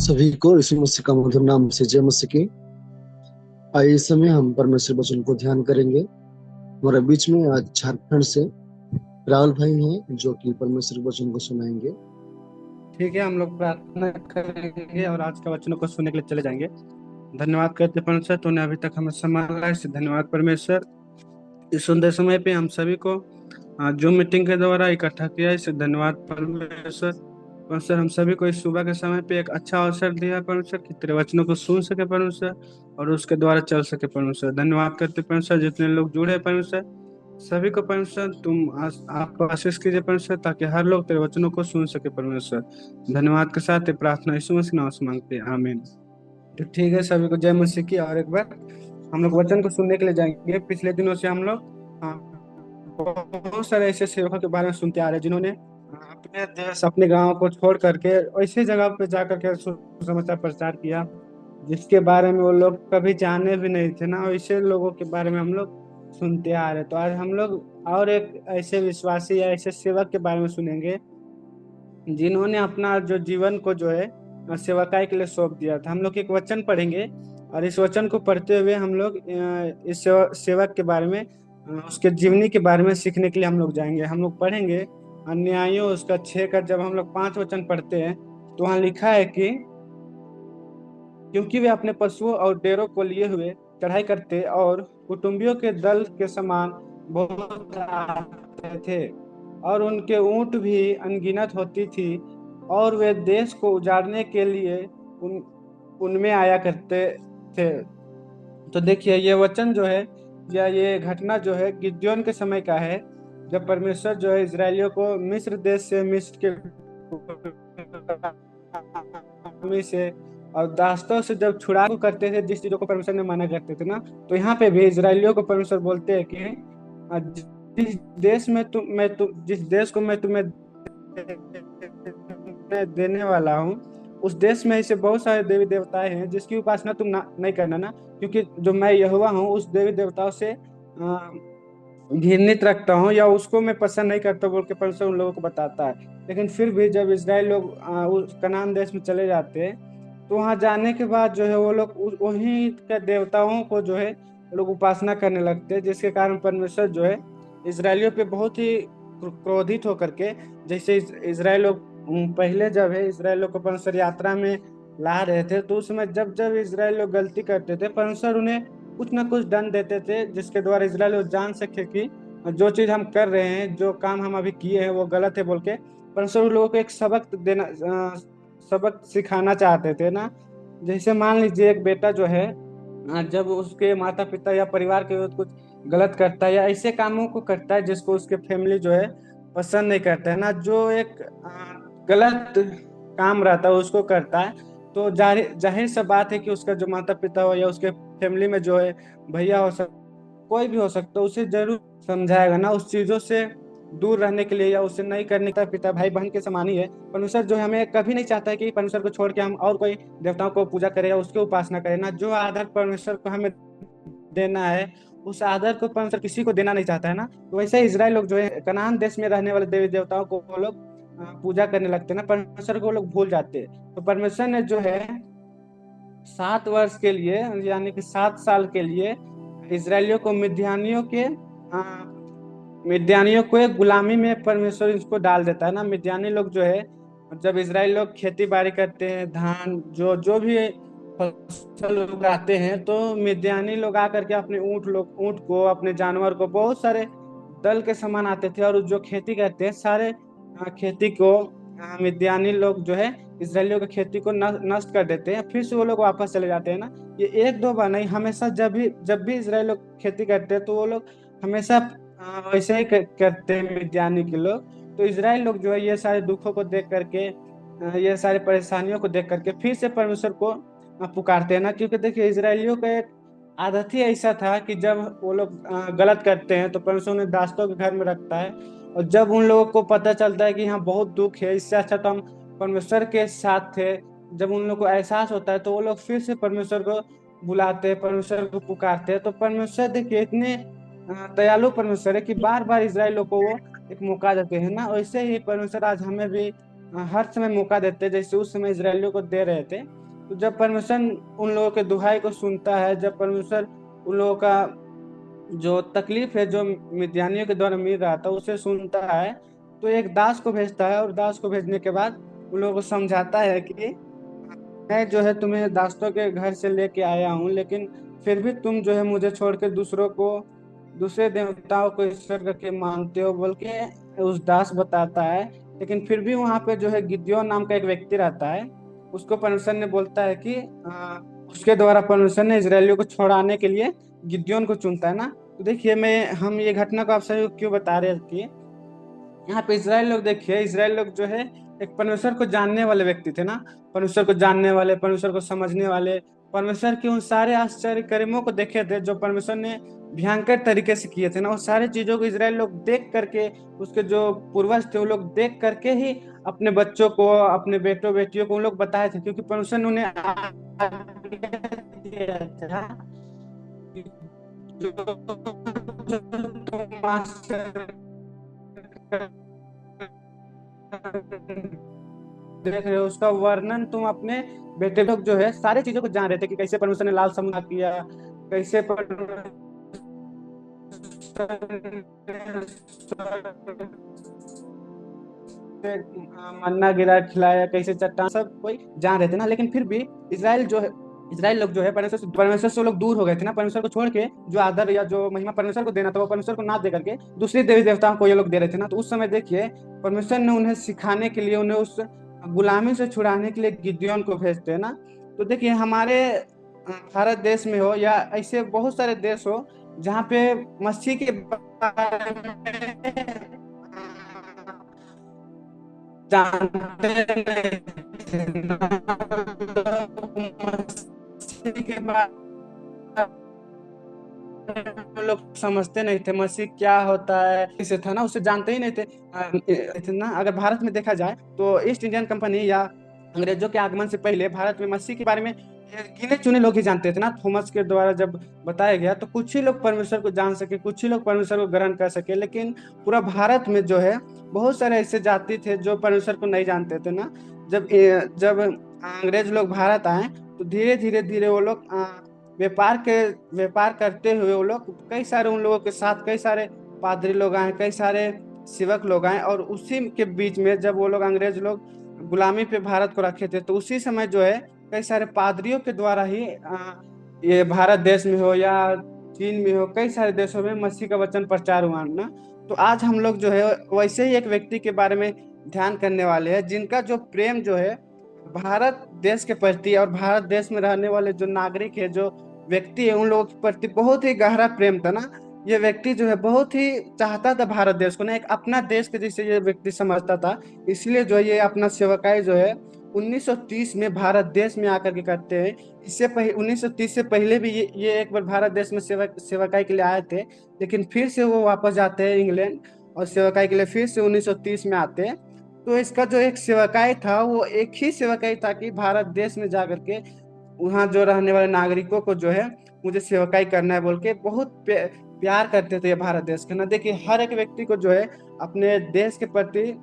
सभी को यीशु मसीह का मधुर नाम से जय मसीह की। आइए इस समय हम परमेश्वर वचन को ध्यान करेंगे। हमारे बीच में आज झारखंड से राहुल भाई हैं जो कि परमेश्वर वचन को सुनाएंगे। ठीक है, हम लोग प्रार्थना करेंगे और आज का वचनों को सुनने के लिए चले जाएंगे। धन्यवाद करते हैं परमेश्वर, तूने अभी तक हमें संभाला है, इससे धन्यवाद परमेश्वर। इस सुंदर समय पे हम सभी को जूम मीटिंग के द्वारा इकट्ठा किया है, इससे धन्यवाद परमेश्वर। परमेश्वर, हम सभी को इस सुबह के समय पे एक अच्छा अवसर दिया है परमेश्वर कि तेरे वचनों को सुन सके परमेश्वर और उसके द्वारा चल सके परमेश्वर। धन्यवाद करते हैं परमेश्वर, जितने लोग जुड़े हैं परमेश्वर सभी को परमेश्वर तुम आपको आशीष कीजिए परमेश्वर, ताकि हर लोग तेरे वचनों को सुन सके परमेश्वर। धन्यवाद के साथ ये प्रार्थना यीशु मसीह नाम से मांगते हैं, आमीन। तो ठीक है, सभी को जय मसीह की। और एक बार हम लोग वचन को सुनने के लिए जाएंगे। पिछले दिनों से हम लोग बहुत सारे ऐसे सेवकों के बारे में सुनते आ रहे हैं जिन्होंने अपने देश अपने गांव को छोड़ करके ऐसे जगह पे जा करके सुसमाचार प्रचार किया जिसके बारे में वो लोग कभी जाने भी नहीं थे ना। ऐसे लोगों के बारे में हम लोग सुनते आ रहे हैं। तो आज हम लोग और एक ऐसे विश्वासी या ऐसे सेवक के बारे में सुनेंगे जिन्होंने अपना जो जीवन को जो है सेवकाई के लिए सौंप दिया था। हम लोग एक वचन पढ़ेंगे और इस वचन को पढ़ते हुए हम लोग इस सेवक के बारे में उसके जीवनी के बारे में सीखने के लिए हम लोग जाएंगे। हम लोग पढ़ेंगे अन्यायों उसका 6 का। जब हम लोग 5 वचन पढ़ते हैं तो वहाँ लिखा है कि क्योंकि वे अपने पशुओं और डेरों को लिए हुए चढ़ाई करते और कुटुंबियों के दल के समान बहुत आते थे और उनके ऊंट भी अनगिनत होती थी और वे देश को उजाड़ने के लिए उन उनमें आया करते थे। तो देखिए, ये वचन जो है या ये घटना जो है गिद्योन के समय का है, जब परमेश्वर जो है इसराइलियों को मिस्र देश से, मिस्र के गुलामी से और दासों से जब छुड़ाऊ करते थे, जिस चीजों को परमेश्वर ने मना करते थे ना, तो यहाँ पे भी इसराइलियों को परमेश्वर बोलते हैं कि जिस देश में जिस देश को मैं तुम्हें देने वाला हूँ, उस देश में ऐसे बहुत सारे देवी देवताएं हैं जिसकी उपासना तुम नहीं करना ना, क्योंकि जो मैं यहोवा हूँ उस देवी देवताओं से घृणित रखता हूँ या उसको मैं पसंद नहीं करता बोल के परमेश्वर उन लोगों को बताता है। लेकिन फिर भी जब इजराइल लोग उस कनान देश में चले जाते हैं तो वहां जाने के बाद जो है वो लोग वहीं के देवताओं को जो है वो लोग उपासना करने लगते हैं, जिसके कारण परमेश्वर जो है इसराइलियों पे बहुत ही क्रोधित होकर के, जैसे इसराइल लोग पहले जब है इसराइल लोग को परमेश्वर यात्रा में ला रहे थे तो उस समय जब जब इसराइल लोग गलती करते थे परमेश्वर उन्हें कुछ ना कुछ दंड देते थे, जिसके द्वारा इसराइल लोग जान सके कि जो चीज हम कर रहे हैं, जो काम हम अभी किए हैं वो गलत है बोल के परमेश्वर उन लोगों को एक सबक देना, सबक सिखाना चाहते थे ना। जैसे मान लीजिए एक बेटा जो है जब उसके माता पिता या परिवार के विरुद्ध कुछ गलत करता है या ऐसे कामों को करता है जिसको उसके फैमिली जो है पसंद नहीं करता है ना, जो एक गलत काम रहता है उसको करता है, तो जाहिर जाहिर सा बात है कि उसका जो माता पिता हो या उसके फैमिली में जो है भैया हो सकता, कोई भी हो सकता है, उसे जरूर समझाएगा ना उस चीजों से दूर रहने के लिए या उसे नहीं करने का। पिता भाई बहन के समान ही है। परमेश्वर जो है हमें कभी नहीं चाहता है कि परमेश्वर को छोड़ के हम और कोई देवताओं को पूजा करें या उसकी उपासना करें ना। जो आदर परमेश्वर को हमें देना है उस आदर को परमेश्वर किसी को देना नहीं चाहता है ना। तो वैसे ही इजराइल लोग जो है कनान देश में रहने वाले देवी देवताओं को वो लोग पूजा करने लगते हैं ना, परमेश्वर को वो लोग भूल जाते हैं। तो परमेश्वर ने जो है 7 वर्ष के लिए यानी कि 7 साल के लिए इसराइलियों को मिद्यानियों को एक गुलामी में परमेश्वर इसको डाल देता है ना। मिद्यानी लोग जो है जब इसराइल लोग खेती बाड़ी करते हैं, धान जो जो भी फसल उगाते हैं, तो मिद्यानी लोग आकर के अपने ऊंट को, अपने जानवर को, बहुत सारे दल के समान आते थे और जो खेती करते हैं सारे खेती को मिद्यानी लोग जो है इसराइलियों की खेती को नष्ट कर देते हैं, फिर से वो लोग वापस चले जाते हैं ना। ये एक दो बार नहीं, हमेशा जब भी इसराइल लोग खेती करते हैं तो वो लोग हमेशा वैसे ही करते हैं मिद्यानी के लोग। तो इसराइल लोग जो है ये सारे दुखों को देख करके, ये सारी परेशानियों को देख करके फिर से परमेश्वर को पुकारते हैं ना। क्योंकि देखिए इसराइलियों का एक आदत ही ऐसा था कि जब वो लोग गलत करते हैं तो परमेश्वर उन्हें दासों के घर में रखता है, और जब उन लोगों को पता चलता है कि यहाँ बहुत दुख है, इससे अच्छा तो हम परमेश्वर के साथ थे, जब उन लोग को एहसास होता है तो वो लोग फिर से परमेश्वर को बुलाते हैं, परमेश्वर को पुकारते हैं। तो परमेश्वर देखिए इतने दयालु परमेश्वर है कि बार बार इसराइल लोग को वो एक मौका देते हैं ना। वैसे ही परमेश्वर आज हमें भी हर समय मौका देते जैसे उस समय इसराइलियों को दे रहे थे। तो जब परमेश्वर उन लोगों के दुहाई को सुनता है, जब परमेश्वर उन लोगों का जो तकलीफ है जो मिद्यानियों के द्वारा मिल रहा था उसे सुनता है, तो एक दास को भेजता है, और दास को भेजने के बाद उन लोगों को समझाता है कि मैं जो है तुम्हें दासों के घर से लेके आया हूँ, लेकिन फिर भी तुम जो है मुझे छोड़ के दूसरों को, दूसरे देवताओं को ईश्वर करके मानते हो बोल के उस दास बताता है। लेकिन फिर भी वहां पे जो है गिद्योन नाम का एक व्यक्ति रहता है, उसको परमेश्वर ने बोलता है कि उसके द्वारा परमेश्वर ने इजरायलियों को छुड़ाने के लिए गिद्योन को चुनता है ना। तो देखिए, मैं हम ये घटना को आप सभी को क्यों बता रहे थे, यहाँ पे इसराइल लोग, देखिए इसराइल लोग जो है एक परमेश्वर को जानने वाले व्यक्ति थे ना। परमेश्वर को जानने वाले, परमेश्वर को समझने वाले, परमेश्वर के उन सारे आश्चर्य कर्मों को देखे थे जो परमेश्वर ने भयंकर तरीके से किए थे ना। वो सारे चीजों को इसराइल लोग देख करके, उसके जो पूर्वज थे वो लोग देख करके ही अपने बच्चों को, अपने बेटों बेटियों को उन लोग बताए थे, क्योंकि परमेश्वर ने उन्हें आज्ञा दिया था कि जो तुम आश्चर्य देख रहे हो उसका वर्णन तुम अपने बेटे लोग जो है सारी चीजों को जान रहे थे, कि कैसे परमेश्वर ने लाल समुद्र किया, कैसे परमेश्वर ने मन्ना गिरा खिलाया, कैसे चट्टान, सब कोई जान रहे थे ना। लेकिन फिर भी इसराइल जो है, इसराइल लोग जो है परमेश्वर से वो लोग दूर हो गए थे ना। परमेश्वर को छोड़ के जो आदर या जो महिमा परमेश्वर को देना था वो परमेश्वर को ना दे करके दूसरे देवी देवताओं को ये लोग दे रहे थे ना। तो उस समय देखिए परमेश्वर ने उन्हें सिखाने के लिए, उन्हें उस गुलामी से छुड़ाने के लिए गिद्योन को भेजते हैं ना। तो देखिए हमारे भारत देश में हो या ऐसे बहुत सारे देश हो जहाँ पे मसीह के बारे में जानते नहीं थे ना, मसीह के बारे लोग समझते नहीं थे मसीह क्या होता है, इसे था ना, उसे जानते ही नहीं थे। ना अगर भारत में देखा जाए तो ईस्ट इंडियन कंपनी या अंग्रेजों के आगमन से पहले भारत में मसीह के बारे में गिने चुने लोग ही जानते थे ना। थॉमस के द्वारा जब बताया गया तो कुछ ही लोग परमेश्वर को जान सके, कुछ ही लोग परमेश्वर को ग्रहण कर सके। लेकिन पूरा भारत में जो है बहुत सारे ऐसे जाति थे जो परमेश्वर को नहीं जानते थे ना। जब अंग्रेज लोग भारत आए तो धीरे धीरे धीरे वो लोग व्यापार के व्यापार करते हुए वो लोग, कई सारे उन लोगों के साथ कई सारे पादरी लोग आए, कई सारे सेवक लोग आए, और उसी के बीच में जब वो लोग अंग्रेज लोग गुलामी पे भारत को रखे थे तो उसी समय जो है कई सारे पादरियों के द्वारा ही ये भारत देश में हो या चीन में हो, कई सारे देशों में मसीह का वचन प्रचार हुआ ना। तो आज हम लोग जो है वैसे ही एक व्यक्ति के बारे में ध्यान करने वाले हैं जिनका जो प्रेम जो है भारत देश के प्रति और भारत देश में रहने वाले जो नागरिक है, जो व्यक्ति है, उन लोगों के प्रति बहुत ही गहरा प्रेम था ना। ये व्यक्ति जो है बहुत ही चाहता था भारत देश को ना एक अपना देश के जैसे ये व्यक्ति समझता था। इसलिए जो है ये अपना सेवकाई जो है 1930 में भारत देश में आकर के करते हैं। इससे पहले 1930 से पहले भी ये एक बार भारत देश में सेवकाई के लिए आए थे, लेकिन फिर से वो वापस जाते हैं इंग्लैंड और सेवकाई के लिए फिर से 1930 में आते हैं। तो इसका जो एक सेवकाई था वो एक ही सेवकाई था कि भारत देश में जाकर के वहाँ जो रहने वाले नागरिकों को जो है मुझे सेवकाई करना है बोल के बहुत प्यार करते थे ये भारत देश का ना। देखिए हर एक व्यक्ति को जो है अपने देश के प्रति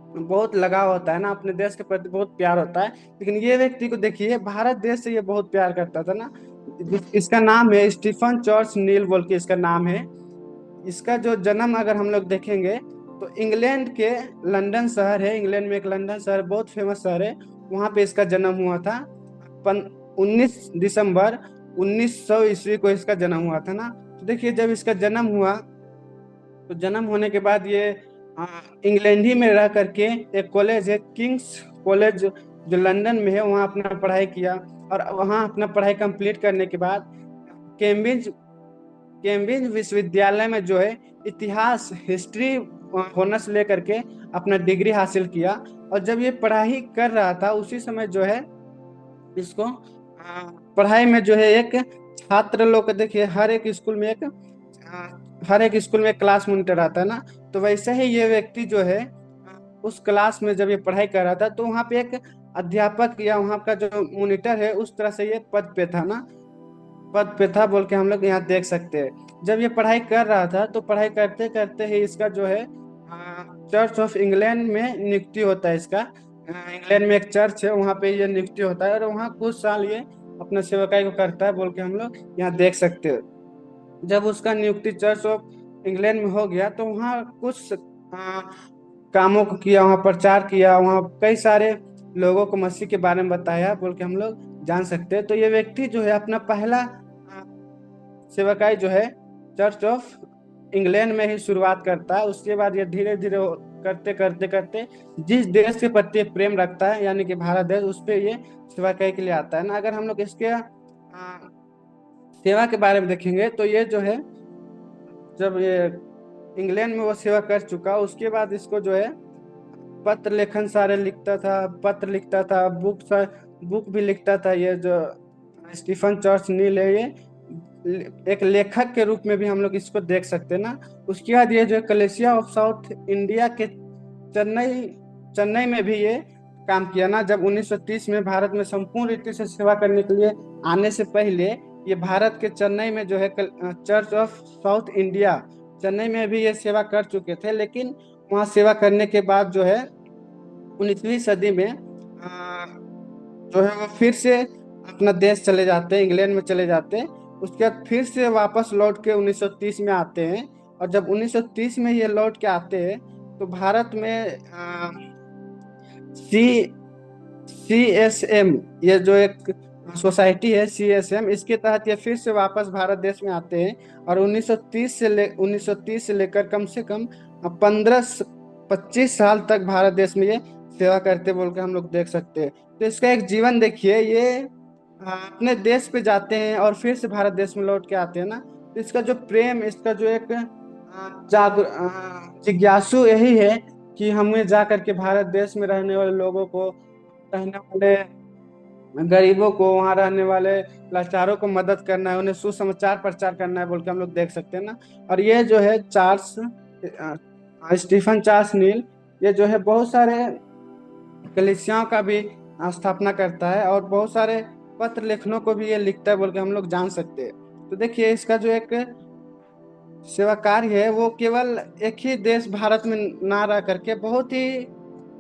बहुत लगाव होता है ना, अपने देश के प्रति बहुत प्यार होता है। लेकिन ये व्यक्ति को देखिए भारत देश से ये बहुत प्यार करता था ना। इसका नाम है स्टीफन चर्च नील बोल के इसका नाम है। इसका जो जन्म अगर हम लोग देखेंगे तो इंग्लैंड के लंदन शहर है, इंग्लैंड में एक लंदन शहर बहुत फेमस शहर है, वहां पे इसका जन्म हुआ था। 19 दिसंबर 1900 ईस्वी को इसका जन्म हुआ था ना। तो देखिए जब इसका जन्म हुआ तो जन्म होने के बाद ये इंग्लैंड ही में रह करके एक कॉलेज है किंग्स कॉलेज जो लंदन में है वहाँ अपना पढ़ाई किया, और वहाँ अपना पढ़ाई कंप्लीट करने के बाद कैम्ब्रिज कैम्ब्रिज विश्वविद्यालय में जो है इतिहास हिस्ट्री ऑनर्स लेकर के अपना डिग्री हासिल किया। और जब ये पढ़ाई कर रहा था उसी समय जो है इसको पढ़ाई में जो है एक छात्र लोग को देखिए हर एक स्कूल में क्लास मॉनिटर आता है ना। तो वैसे ही ये व्यक्ति जो है उस क्लास में जब ये पढ़ाई कर रहा था तो वहाँ पे एक अध्यापक या वहाँ का जो मॉनिटर है उस तरह से ये पद पे था ना, पद पे था बोल के हम लोग यहाँ देख सकते हैं। जब ये पढ़ाई कर रहा था तो पढ़ाई करते करते ही इसका जो है चर्च ऑफ इंग्लैंड में नियुक्ति होता है इसका। इंग्लैंड में एक चर्च है, वहाँ पे ये नियुक्ति होता है और वहाँ कुछ साल ये अपना सेवकाई को करता है, बोल के हम लोग यहाँ देख सकते हो। जब उसका नियुक्ति चर्च ऑफ इंग्लैंड में हो गया तो वहाँ कुछ कामों को किया, वहाँ प्रचार किया, वहाँ कई सारे लोगों को मसीह के बारे में बताया, बोल के हम लोग जान सकते हैं। तो ये व्यक्ति जो है अपना पहला सेवकाई जो है चर्च ऑफ इंग्लैंड में ही शुरुआत करता है। उसके बाद ये धीरे धीरे करते करते करते जिस देश के प्रति प्रेम रखता है, यानी कि भारत देश, उस पे ये सेवकाई के लिए आता है ना। अगर हम लोग इसके सेवा के बारे में देखेंगे तो ये जो है, जब ये इंग्लैंड में वो सेवा कर चुका, उसके बाद इसको जो है पत्र लेखन सारे लिखता था, पत्र लिखता था, बुक भी लिखता था। ये जो स्टीफन चर्च नील है, ये एक लेखक के रूप में भी हम लोग इसको देख सकते हैं ना। उसके बाद ये जो कलेसिया ऑफ साउथ इंडिया के चेन्नई चेन्नई में भी ये काम किया ना। जब 1930 में भारत में संपूर्ण रीति से सेवा करने के लिए आने से पहले ये भारत के चेन्नई में जो है church of south India, Chennai में भी ये सेवा कर चुके थे। लेकिन वहाँ सेवा करने के बाद जो है 19वीं सदी में जो है वो फिर से अपना देश चले जाते हैं, इंग्लैंड में चले जाते हैं। उसके बाद फिर से वापस लौट के 1930 में आते हैं। और जब 1930 में ये लौट के आते हैं तो भारत में CSM, ये जो एक सोसाइटी है CSM, इसके तहत ये फिर से वापस भारत देश में आते हैं। और 1930 से लेकर कम से कम 15-25 साल तक भारत देश में ये सेवा करते बोल के हम लोग देख सकते हैं। तो इसका एक जीवन देखिए, ये अपने देश पे जाते हैं और फिर से भारत देश में लौट के आते हैं ना। तो इसका जो प्रेम, इसका जो एक जिज्ञासु यही है कि हमें जा करके भारत देश में रहने वाले लोगों को, रहने वाले गरीबों को, वहाँ रहने वाले लाचारों को मदद करना है, उन्हें सुसमाचार प्रचार करना है, बोल के हम लोग देख सकते हैं ना। और ये जो है स्टीफन चार्ल्स नील, ये जो है बहुत सारे कलीसियाओं का भी स्थापना करता है और बहुत सारे पत्र लेखनों को भी ये लिखता है, बोल के हम लोग जान सकते हैं। तो देखिए इसका जो एक सेवा कार्य है वो केवल एक ही देश भारत में ना रह करके बहुत ही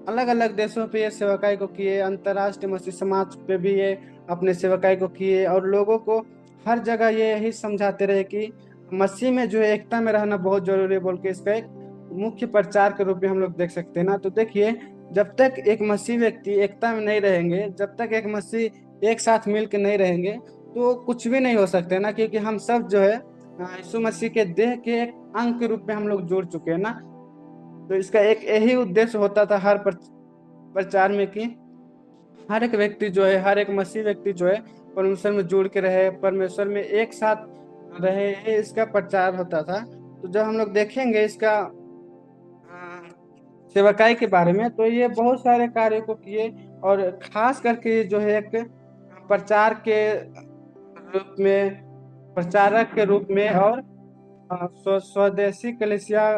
अलग अलग देशों पे ये सेवकाई को किए, अंतर्राष्ट्रीय मसीह समाज पे भी ये अपने सेवकाई को किए और लोगों को हर जगह ये यही समझाते रहे कि मसीह में जो है एकता में रहना बहुत जरूरी है, बोल के इसका एक मुख्य प्रचार के रूप में हम लोग देख सकते हैं ना। तो देखिए जब तक एक मसीह व्यक्ति एकता में नहीं रहेंगे, जब तक एक मसीह एक साथ मिल के नहीं रहेंगे, तो कुछ भी नहीं हो सकते ना। क्योंकि हम सब जो है यीशु मसीह के देह के एक अंग के रूप में हम लोग जुड़ चुके हैं ना। तो इसका एक यही उद्देश्य होता था हर प्रचार में कि हर एक व्यक्ति जो है, हर एक मसीह व्यक्ति जो है परमेश्वर में जुड़ के रहे, परमेश्वर में एक साथ रहे, ये इसका प्रचार होता था। तो जब हम लोग देखेंगे इसका सेवकाई के बारे में, तो ये बहुत सारे कार्य को किए और खास करके जो है एक प्रचार के रूप में, प्रचारक के रूप में, और स्वदेशी कलीसिया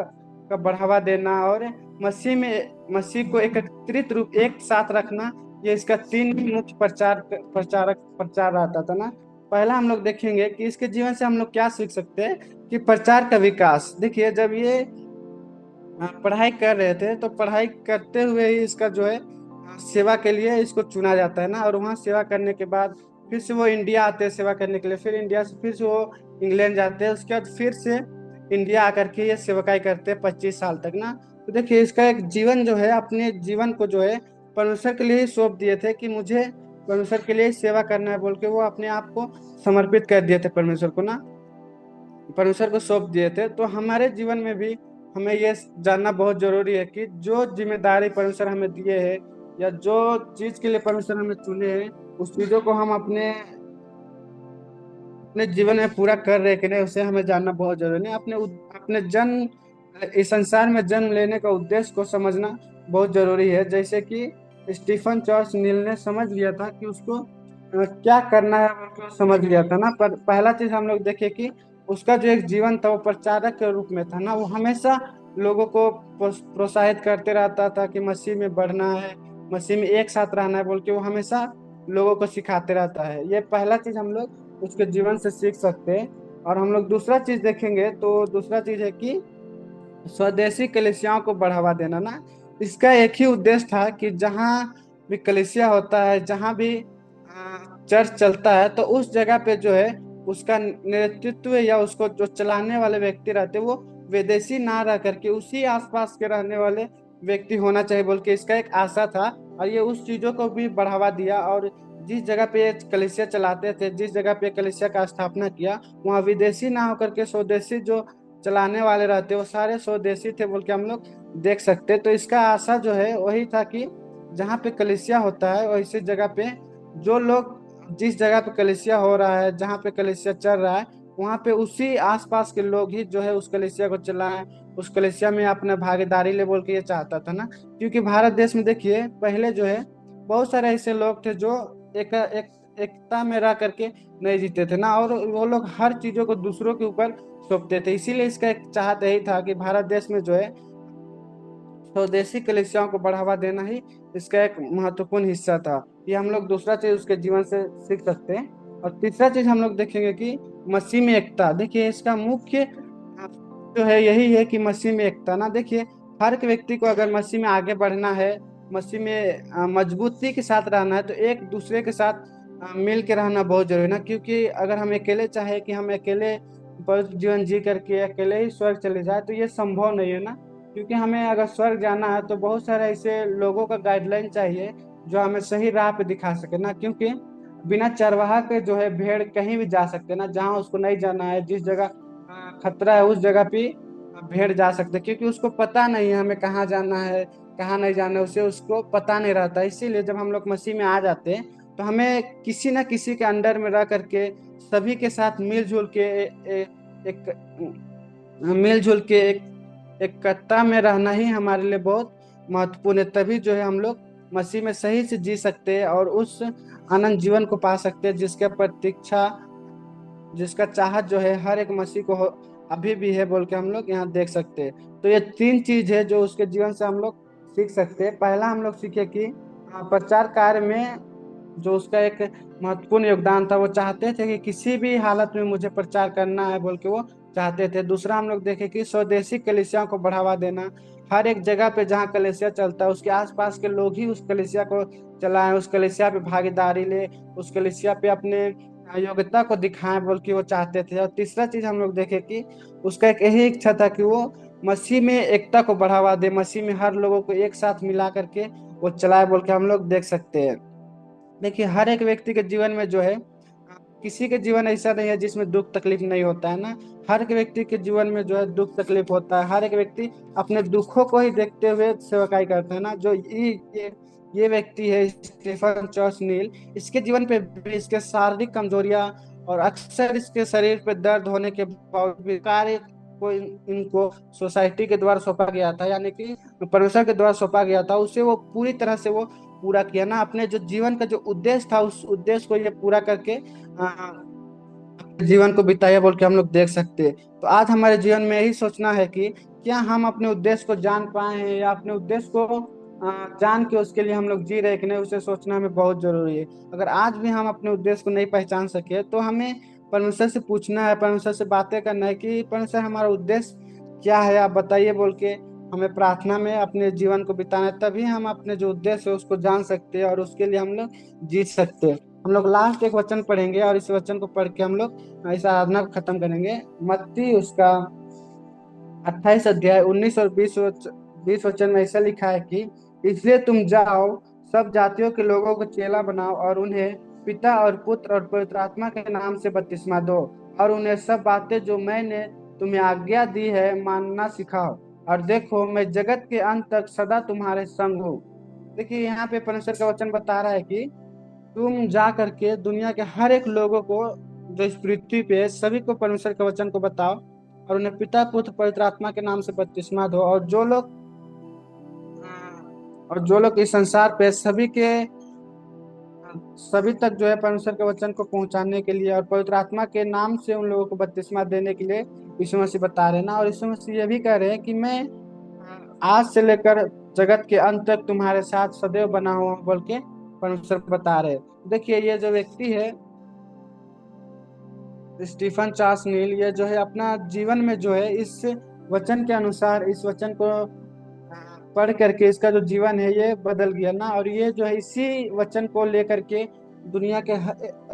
का बढ़ावा देना और मसीह को एकत्रित रूप एक साथ रखना, ये इसका 3 मुख्य प्रचार रहता था ना। पहला हम लोग देखेंगे कि इसके जीवन से हम लोग क्या सीख सकते हैं कि प्रचार का विकास। देखिए जब ये पढ़ाई कर रहे थे तो पढ़ाई करते हुए ही इसका जो है सेवा के लिए इसको चुना जाता है ना। और वहाँ सेवा करने के बाद फिर से वो इंडिया आते हैं सेवा करने के लिए, फिर इंडिया से फिर से वो इंग्लैंड जाते हैं, उसके बाद फिर से इंडिया आकर के ये सेवकाई करते हैं 25 साल तक ना। तो देखिए इसका एक जीवन जो है, अपने जीवन को जो है परमेश्वर के लिए ही सौंप दिए थे कि मुझे परमेश्वर के लिए ही सेवा करना है, बोल के वो अपने आप को समर्पित कर दिए थे परमेश्वर को ना, परमेश्वर को सौंप दिए थे। तो हमारे जीवन में भी हमें ये जानना बहुत जरूरी है कि जो जिम्मेदारी परमेश्वर हमें दिए है या जो चीज के लिए परमेश्वर हमें चुने हैं, उस चीजों को हम अपने अपने जीवन में पूरा कर रहे कि नहीं, उसे हमें जानना बहुत जरूरी है। अपने जन्म, इस संसार में जन्म लेने का उद्देश्य को समझना बहुत जरूरी है। जैसे कि स्टीफन चार्ल्स नील ने समझ लिया था कि उसको क्या करना है, वो समझ लिया था ना। पर पहला चीज हम लोग देखे कि उसका जो एक जीवन था वो प्रचारक के रूप में था ना। वो हमेशा लोगों को प्रोत्साहित करते रहता था कि मसीह में बढ़ना है, मसीह में एक साथ रहना है, बोल के वो हमेशा लोगों को सिखाते रहता है। ये पहला चीज हम लोग उसके जीवन से सीख सकते हैं। और हम लोग दूसरा चीज देखेंगे तो दूसरा चीज है कि स्वदेशी कलीसियाओं को बढ़ावा देना ना, इसका एक ही उद्देश्य था कि जहाँ भी कलीसिया होता है, जहाँ भी चर्च चलता है, तो उस जगह पे जो है उसका नेतृत्व या उसको जो चलाने वाले व्यक्ति रहते हैं वो विदेशी ना रह करके उसी आसपास के रहने वाले व्यक्ति होना चाहिए बोल के इसका एक आशा था। और ये उस चीजों को भी बढ़ावा दिया। और जिस जगह पे ये कलीसिया चलाते थे, जिस जगह पे कलीसिया का स्थापना किया, वहाँ विदेशी ना होकर के स्वदेशी जो चलाने वाले रहते वो सारे स्वदेशी थे बोल के हम लोग देख सकते। तो इसका आशा जो है वही था कि जहाँ पे कलीसिया होता है वैसी जगह पे जो लोग, जिस जगह पे कलीसिया हो रहा है, जहाँ पे कलीसिया चल रहा है, वहाँ पे उसी आसपास के लोग ही जो है उस कलीसिया को चलाएं, उस कलीसिया में अपना भागीदारी ले बोल के ये चाहता था ना। क्योंकि भारत देश में देखिए पहले जो है बहुत सारे ऐसे लोग थे जो एकता में रह करके नहीं जीते थे ना, और वो लोग हर चीजों को दूसरों के ऊपर सौंपते थे। इसीलिए इसका एक चाहत यही था कि भारत देश में जो है स्वदेशी कलीसियाओं को बढ़ावा देना ही इसका एक महत्वपूर्ण हिस्सा था। ये हम लोग दूसरा चीज उसके जीवन से सीख सकते हैं। और तीसरा चीज हम लोग देखेंगे कि मसीह में एकता। देखिए इसका मुख्य जो है यही है कि मसीह में एकता ना। देखिए हर एक व्यक्ति को अगर मसीह में आगे बढ़ना है, मसीह में मजबूती के साथ रहना है, तो एक दूसरे के साथ मिल के रहना बहुत जरूरी है ना। क्योंकि अगर हम अकेले चाहे कि हम अकेले पवित्र जीवन जी करके अकेले ही स्वर्ग चले जाए तो ये संभव नहीं है ना। क्योंकि हमें अगर स्वर्ग जाना है तो बहुत सारे ऐसे लोगों का गाइडलाइन चाहिए जो हमें सही राह पे दिखा सके ना। क्योंकि बिना चरवाहा के जो है भेड़ कहीं भी जा सकते ना, जहाँ उसको नहीं जाना है, जिस जगह खतरा है उस जगह पे भेड़ जा सकते, क्योंकि उसको पता नहीं है हमें कहाँ जाना है कहाँ नहीं जाना है, उसे उसको पता नहीं रहता। इसीलिए जब हम लोग मसीह में आ जाते हैं तो हमें किसी ना किसी के अंडर में रह करके सभी के साथ मिलजुल के एक मिलजुल के एकता में रहना ही हमारे लिए बहुत महत्वपूर्ण है। तभी जो है हम लोग मसीह में सही से जी सकते हैं और उस अनंत जीवन को पा सकते हैं जिसका प्रतीक्षा, जिसका चाहत जो है हर एक मसीह को अभी भी है बोल के हम लोग यहाँ देख सकते हैं। तो ये तीन चीज है जो उसके जीवन से हम लोग सीख सकते हैं। पहला हम लोग सीखे कि प्रचार कार्य में जो उसका एक महत्वपूर्ण योगदान था, वो चाहते थे कि किसी भी हालत में मुझे प्रचार करना है बोल के वो चाहते थे। दूसरा हम लोग देखे कि स्वदेशी कलीसिया को बढ़ावा देना, हर एक जगह पे जहाँ कलीसिया चलता है उसके आसपास के लोग ही उस कलीसिया को चलाएं, उस कलीसिया पे भागीदारी ले, उस कलीसिया पे अपने योग्यता को दिखाएं बोल के वो चाहते थे। और तीसरा चीज हम लोग देखे कि उसका एक यही इच्छा था कि वो मसीह में एकता को बढ़ावा दे, मसीह में हर लोगों को एक साथ मिला करके वो चलाए बोल के हम लोग देख सकते हैं। देखिए हर एक व्यक्ति के जीवन में जो है किसी के जीवन ऐसा नहीं है जिसमें दुख तकलीफ नहीं होता है ना। हर एक व्यक्ति के जीवन में जो है दुख तकलीफ होता है। हर एक व्यक्ति अपने दुखों को ही देखते हुए सेवकाई करता है ना। जो ये व्यक्ति है स्टीफन चर्च नील, इसके जीवन पे भी इसके शारीरिक कमजोरियां और अक्सर इसके शरीर पे दर्द होने के बावजूद भी कार्य को इनको सोसाइटी के द्वारा सौंपा गया था, यानी कि परमेश्वर के द्वारा सौंपा गया था, उसे वो पूरी तरह से वो पूरा किया ना। अपने जो जीवन का जो उद्देश्य था उस उद्देश्य को ये पूरा करके अपने जीवन को बिताया बोल के हम लोग देख सकते हैं। तो आज हमारे जीवन में यही सोचना है कि क्या हम अपने उद्देश्य को जान पाए हैं, या अपने उद्देश्य को जान के उसके लिए हम लोग जी रहे कि नहीं, उसे सोचना हमें बहुत जरूरी है। अगर आज भी हम अपने उद्देश्य को नहीं पहचान सके तो हमें परमेश्वर से पूछना है, परमेश्वर से बातें करना है कि परमेश्वर हमारा उद्देश्य क्या है, आप बताइए बोल के हमें प्रार्थना में अपने जीवन को बिताना है। तभी हम अपने जो उद्देश्य है उसको जान सकते हैं और उसके लिए हम लोग जीत सकते हैं। हम लोग लास्ट एक वचन पढ़ेंगे और इस वचन को पढ़ के हम लोग इस आराधना को खत्म करेंगे। मत्ती उसका 28 अध्याय 19 और 20 वचन में ऐसा लिखा है कि इसलिए तुम जाओ, सब जातियों के लोगों को चेला बनाओ और उन्हें पिता और पुत्र और पवित्र आत्मा के नाम से बपतिस्मा दो, और उन्हें सब बातें जो मैंने तुम्हें आज्ञा दी है मानना सिखाओ, और देखो मैं जगत के अंत तक सदा तुम्हारे संग हूँ। देखिए यहाँ पे परमेश्वर का वचन बता रहा है कि तुम जा करके दुनिया के हर एक लोगों को जो इस पृथ्वी पे है, सभी को परमेश्वर के वचन को बताओ और उन्हें पिता पुत्र पवित्र आत्मा के नाम से बपतिस्मा दो। और जो लोग इस संसार पे सभी तक जो है परमेश्वर के वचन को पहुंचाने के लिए और पवित्र आत्मा के नाम से उन लोगों को बपतिस्मा देने के लिए यीशु मसीह बता रहे हैं ना। और यीशु मसीह ये भी कह रहे हैं कि मैं आज से लेकर जगत के अंत तक तुम्हारे साथ सदैव बना हुआ हूं बोल के परमेश्वर बता रहे हैं। देखिए ये जो व्यक्ति है स्टीफन चार्ल्स नील, ये जो है अपना जीवन में जो है इस वचन के अनुसार इस वचन को पढ़ करके इसका जो जीवन है ये बदल गया ना। और ये जो है इसी वचन को लेकर के दुनिया के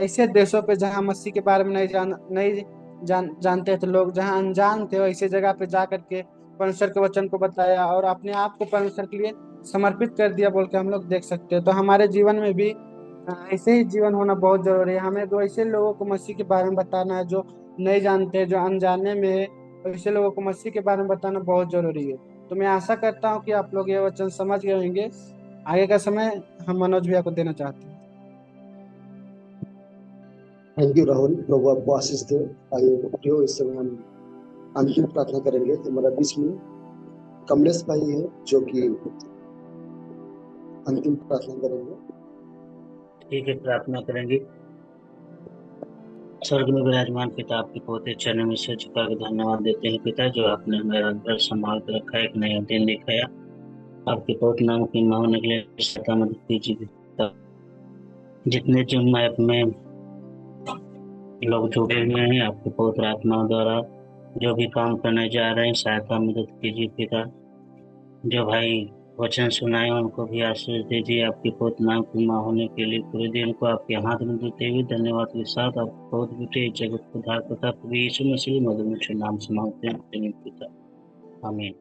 ऐसे देशों पे जहाँ मसीह के बारे में नहीं जानते थे लोग, जहाँ अनजान थे, ऐसे जगह पे जा करके परमेश्वर के वचन को बताया और अपने आप को परमेश्वर के लिए समर्पित कर दिया बोल के हम लोग देख सकते हैं। तो हमारे जीवन में भी ऐसे ही जीवन होना बहुत जरूरी है। हमें दो ऐसे लोगों को मसीह के बारे में बताना है जो नहीं जानते, जो अनजाने में है, ऐसे लोगों को मसीह के बारे में बताना बहुत जरूरी है। तो मैं आशा करता हूँ कि आप लोग ये वचन समझ गए होंगे। आगे का समय हम मनोज भैया को देना चाहते हैं। थैंक यू राहुल, प्रभु आपको आशीष दे। आइए प्रियो, इस समय हम अंतिम प्रार्थना करेंगे। हमारा बीच में कमलेश भाई है जो कि अंतिम प्रार्थना करेंगे। ठीक है, प्रार्थना करेंगे। स्वर्ग में विराजमान पिता, आपके पोते चरणों में सिर झुका के धन्यवाद देते हैं पिता, जो आपने मेरा घर संभाल कर रखा है, एक नया दिन दिखाया। आपके पोत नाम की माँ होने के लिए सदा मदद कीजिए पिता। जितने जून ऐप में लोग जुड़े हुए हैं, आपके पवित्र आत्मा द्वारा जो भी काम करने जा रहे हैं, सहायता मदद कीजिए पिता। जो भाई वचन सुनाए उनको भी आशीष दीजिए। आपके पवित्र नाम की माँ होने के लिए पूरे दिन को आपके हाथ में देते हुए धन्यवाद के साथ आप बहुत बेटे जगत को धार प्रताप यीशु मसीह मधुर नाम से मांगते हैं पिता, आमीन।